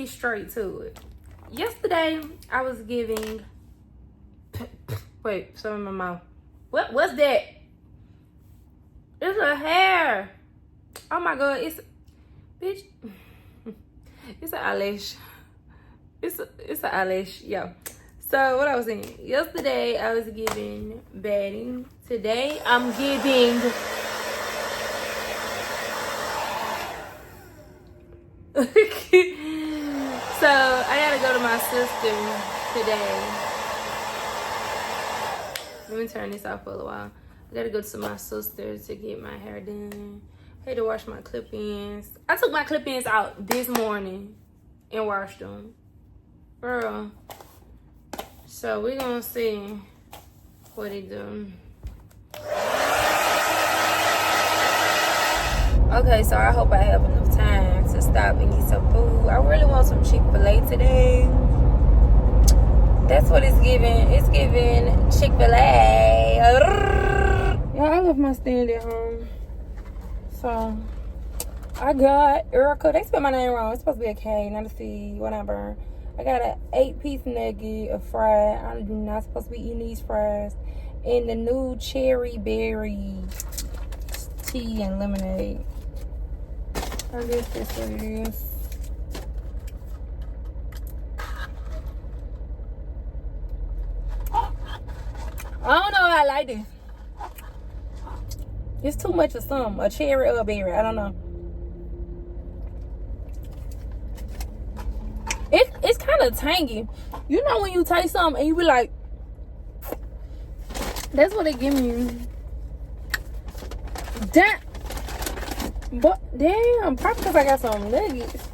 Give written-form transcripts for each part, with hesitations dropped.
get straight to it. Yesterday, I was giving... Wait, something in my mouth. What's that? It's a hair. Oh my God, it's... Bitch. It's an eyelash. It's an eyelash, yeah. So, what I was saying. Yesterday, I was giving batting. Today, I'm giving... So I gotta go to my sister today. Let me turn this off for a while. I gotta go to my sister to get my hair done. I had to wash my clip-ins. I took my clip-ins out this morning and washed them. Girl. So we're gonna see what he do. Okay, so I hope I have enough time to stop and get some food. I really want some Chick-fil-A today. That's what it's giving. It's giving Chick-fil-A. Yeah, I left my stand at home. So, I got Erica. They spelled my name wrong. It's supposed to be a K, not a C, whatever. I got an 8-piece nugget of fries. I'm not supposed to be eating these fries. And the new cherry berry tea and lemonade. I guess that's what it is. I don't know how I like this. It's too much of something. A cherry or a berry. I don't know. It's kind of tangy. You know when you taste something and you be like, that's what they give me. Damn. But damn, probably because I got some nuggets.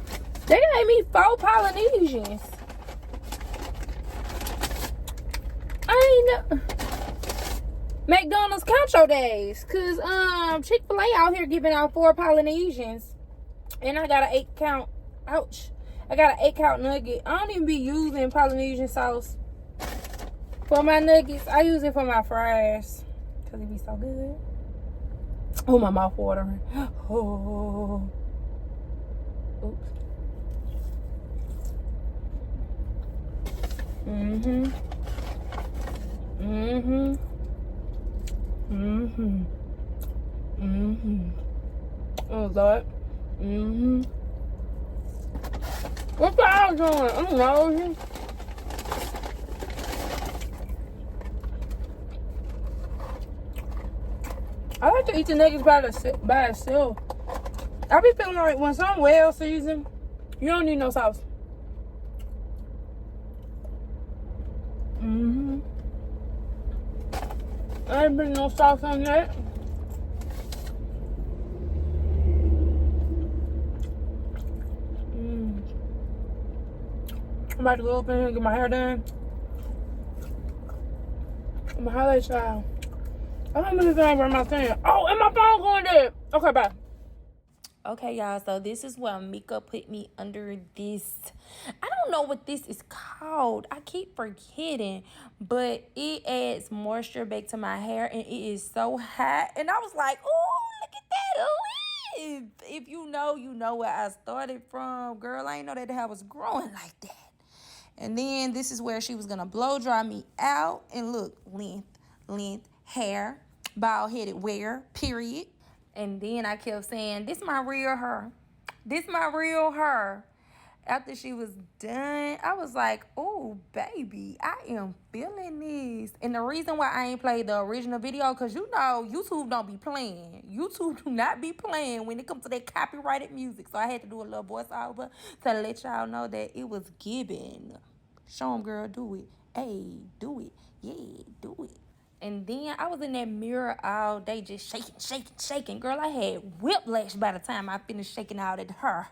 They gave me 4 Polynesians. I ain't know. McDonald's count your days. Cause Chick-fil-A out here giving out 4 Polynesians. And I got an 8 count. Ouch. I got an 8 count nugget. I don't even be using Polynesian sauce for my nuggets. I use it for my fries. Cause it be so good. Oh, my mouth watering. Oh. Oops. Mm-hmm. Mm-hmm. Mm-hmm. Mm-hmm. Oh, Lord. Mm-hmm. What's the eye doing? I'm nosy. I like to eat the nuggets by itself. I be feeling like when something well seasoned, you don't need no sauce. Mm-hmm. I ain't putting no sauce on that. I'm about to go up in here and get my hair done. My highlight style. I don't really remember my thing. Oh, and my phone going dead. Okay, bye. Okay, y'all. So this is what Meka put me under this. I don't know what this is called. I keep forgetting. But it adds moisture back to my hair. And it is so hot. And I was like, oh, look at that. If you know, you know where I started from. Girl, I didn't know that the hair was growing like that. And then this is where she was going to blow dry me out. And look, length, hair, bald-headed wear, period. And then I kept saying, this my real her. This my real her. After she was done, I was like, oh, baby, I am feeling this. And the reason why I ain't played the original video, because you know, YouTube don't be playing. YouTube do not be playing when it comes to that copyrighted music. So I had to do a little voiceover to let y'all know that it was given. Show them, girl, do it. Hey, do it. Yeah, do it. And then I was in that mirror all day just shaking. Girl, I had whiplash by the time I finished shaking out at her.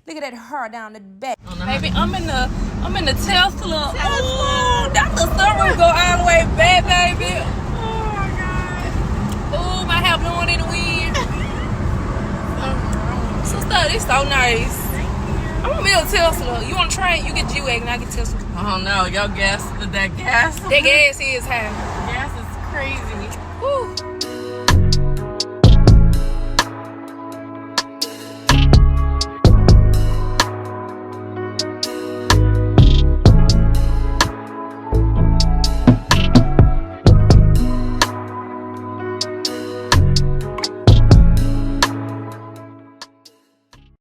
Look at that hair down the back. Baby, I'm in the Tesla. Oh, that the sunroof go all the way back, baby. Oh my God. Oh, my hair blowing in the wind. Sister, this so nice. I'm gonna build a Tesla. You wanna try it? You get G-Wagon, I get Tesla. Oh no, your gas, that gas. That gas is high. Gas is crazy. Woo.